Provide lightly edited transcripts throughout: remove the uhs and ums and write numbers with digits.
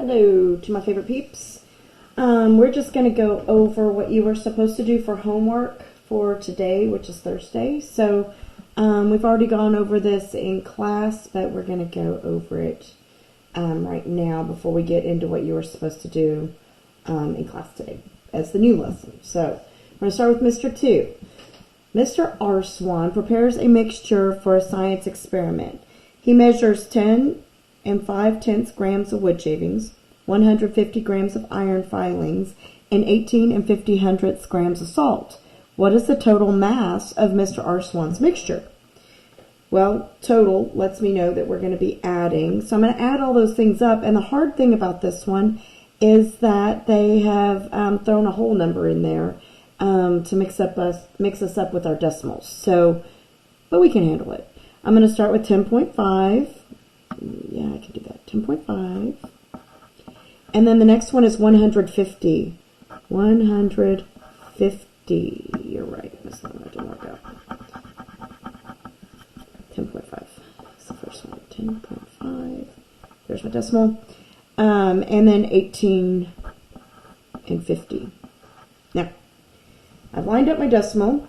Hello to my favorite peeps. We're just going to go over what you were supposed to do for homework for today, which is Thursday. So we've already gone over this in class, but we're going to go over it right now before we get into what you were supposed to do in class today as the new lesson. So we're going to start with Mr. 2. Mr. R. prepares a mixture for a science experiment. He measures 10 5/10 grams of wood shavings, 150 grams of iron filings, and 18 50/100 grams of salt. What is the total mass of Mr. R. mixture? Well, total lets me know that we're going to be adding. So I'm going to add all those things up. And the hard thing about this one is that they have thrown a whole number in there to mix us up with our decimals. So, but we can handle it. I'm going to start with 10.5. Yeah, I can do that. 10.5. And then the next one is 150. 150. You're right. This one didn't work out. 10.5. That's the first one. 10.5. There's my decimal. And then 18 and 50. Now, I've lined up my decimal.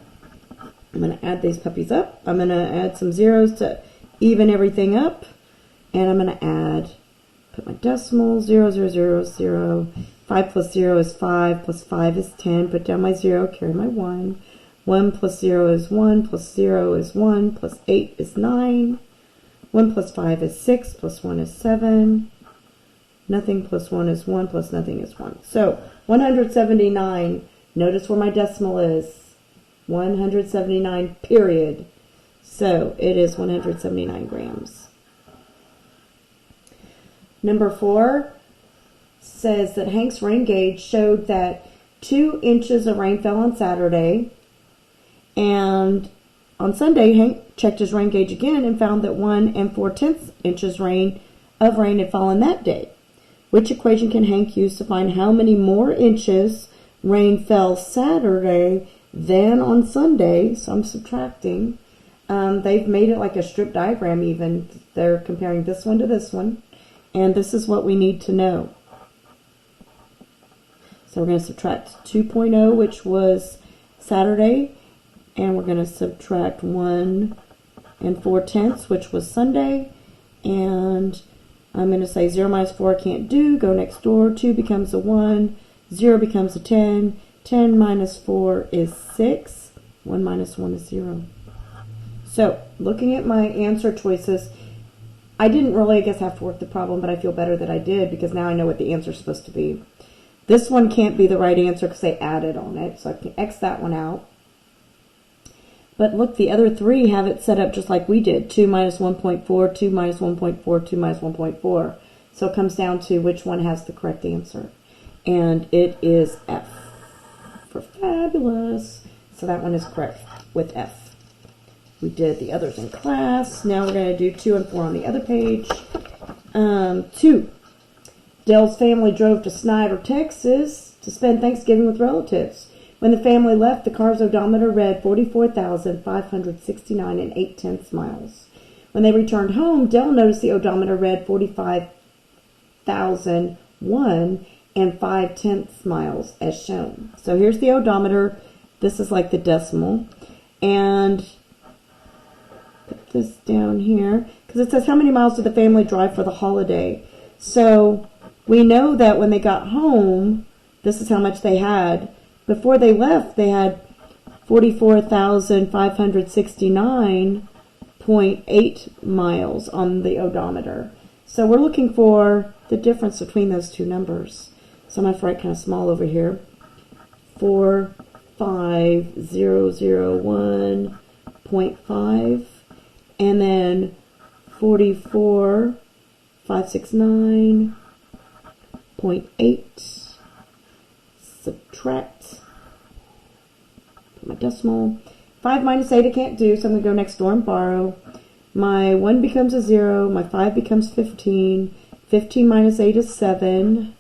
I'm going to add these puppies up. I'm going to add some zeros to even everything up. And I'm going to put my decimal, 0, 0, 0, 0. 5 plus 0 is 5, plus 5 is 10. Put down my 0, carry my 1. 1 plus 0 is 1, plus 0 is 1, plus 8 is 9. 1 plus 5 is 6, plus 1 is 7. Nothing plus 1 is 1, plus nothing is 1. So 179, notice where my decimal is. 179, period. So it is 179 grams. Number 4 says that Hank's rain gauge showed that 2 inches of rain fell on Saturday. And on Sunday, Hank checked his rain gauge again and found that 1 4/10 inches of rain had fallen that day. Which equation can Hank use to find how many more inches rain fell Saturday than on Sunday? So I'm subtracting. They've made it like a strip diagram even. They're comparing this one to this one. And this is what we need to know. So we're going to subtract 2.0, which was Saturday. And we're going to subtract 1 4/10, which was Sunday. And I'm going to say 0 minus 4 I can't do. Go next door. 2 becomes a 1. 0 becomes a 10. 10 minus 4 is 6. 1 minus 1 is 0. So looking at my answer choices, I didn't really, I guess, have to work the problem, but I feel better that I did because now I know what the answer is supposed to be. This one can't be the right answer because they added on it, so I can X that one out. But look, the other 3 have it set up just like we did. 2 minus 1.4, 2 minus 1.4, 2 minus 1.4. So it comes down to which one has the correct answer. And it is F for fabulous. So that one is correct with F. We did the others in class. Now we're going to do 2 and 4 on the other page. 2. Dell's family drove to Snyder, Texas to spend Thanksgiving with relatives. When the family left, the car's odometer read 44,569 and 8/10 miles. When they returned home, Dell noticed the odometer read 45,001 and 5/10 miles as shown. So here's the odometer. This is like the decimal. And put this down here because it says how many miles did the family drive for the holiday. So we know that when they got home, this is how much they had. Before they left, they had 44,569.8 miles on the odometer. So we're looking for the difference between those two numbers. So I'm going to have to write kind of small over here. 45001.5 and then 44,569.8. Subtract. Put my decimal. 5 minus 8 I can't do, so I'm going to go next door and borrow. My 1 becomes a 0. My 5 becomes 15. 15 minus 8 is 7.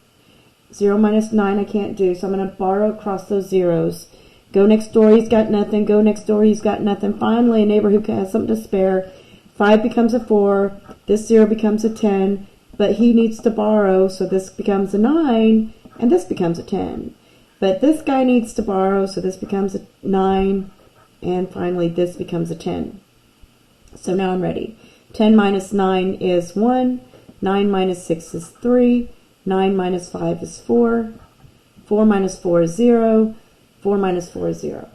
0 minus 9 I can't do, so I'm going to borrow across those zeros. Go next door, he's got nothing. Go next door, he's got nothing. Finally, a neighbor who has something to spare. 5 becomes a 4. This 0 becomes a 10. but he needs to borrow, so this becomes a 9, and this becomes a 10. But this guy needs to borrow, so this becomes a 9, and finally this becomes a 10. So now I'm ready. 10 minus 9 is 1, 9 minus 6 is 3, 9 minus 5 is 4, 4 minus 4 is 0, 4 minus 4 is 0.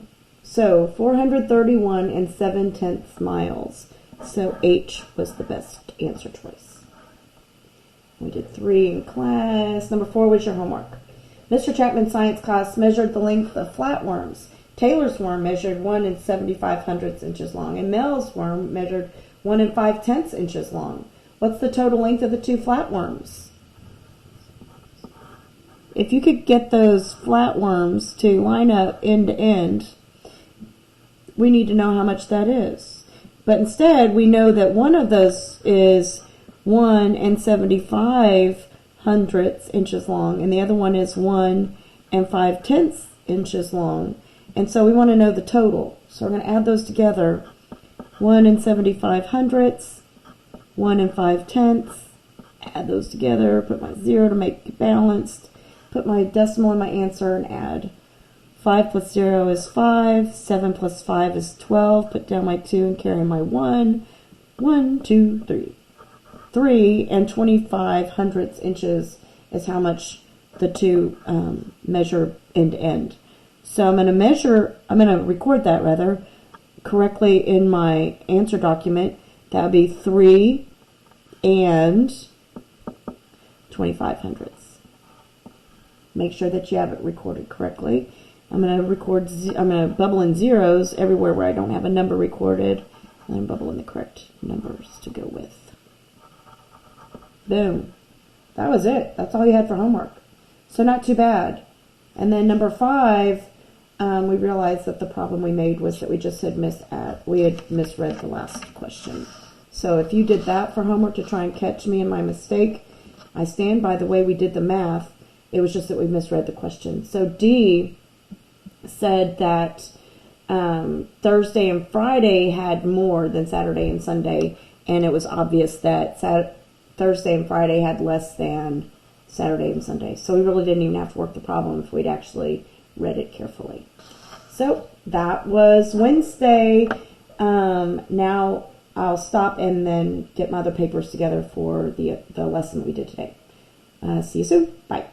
So 431 and 7/10 miles. So H was the best answer choice. We did 3 in class. Number 4 was your homework. Mr. Chapman's science class measured the length of flatworms. Taylor's worm measured 1 75/100 inches long, and Mel's worm measured 1 5/10 inches long. What's the total length of the 2 flatworms? If you could get those flatworms to line up end to end, we need to know how much that is. But instead, we know that one of those is 1 75/100 inches long, and the other one is 1 5/10 inches long. And so we want to know the total. So we're going to add those together. 1 75/100, 1 5/10. Add those together. Put my 0 to make it balanced. Put my decimal in my answer and add. 5 plus 0 is 5. 7 plus 5 is 12. Put down my 2 and carry my 1. 1, 2, 3. 3 and 25/100 inches is how much the two measure end to end. So I'm going to record that correctly in my answer document. That would be 3 and 25/100. Make sure that you have it recorded correctly. I'm going to bubble in zeros everywhere where I don't have a number recorded, and then bubble in the correct numbers to go with. Boom. That was it. That's all you had for homework. So not too bad. And then number 5, we realized that the problem we made was that we had misread the last question. So if you did that for homework to try and catch me in my mistake, I stand by the way we did the math. It was just that we misread the question. So D said that Thursday and Friday had more than Saturday and Sunday, and it was obvious that Thursday and Friday had less than Saturday and Sunday. So we really didn't even have to work the problem if we'd actually read it carefully. So that was Wednesday. Now I'll stop and then get my other papers together for the lesson we did today. See you soon. Bye.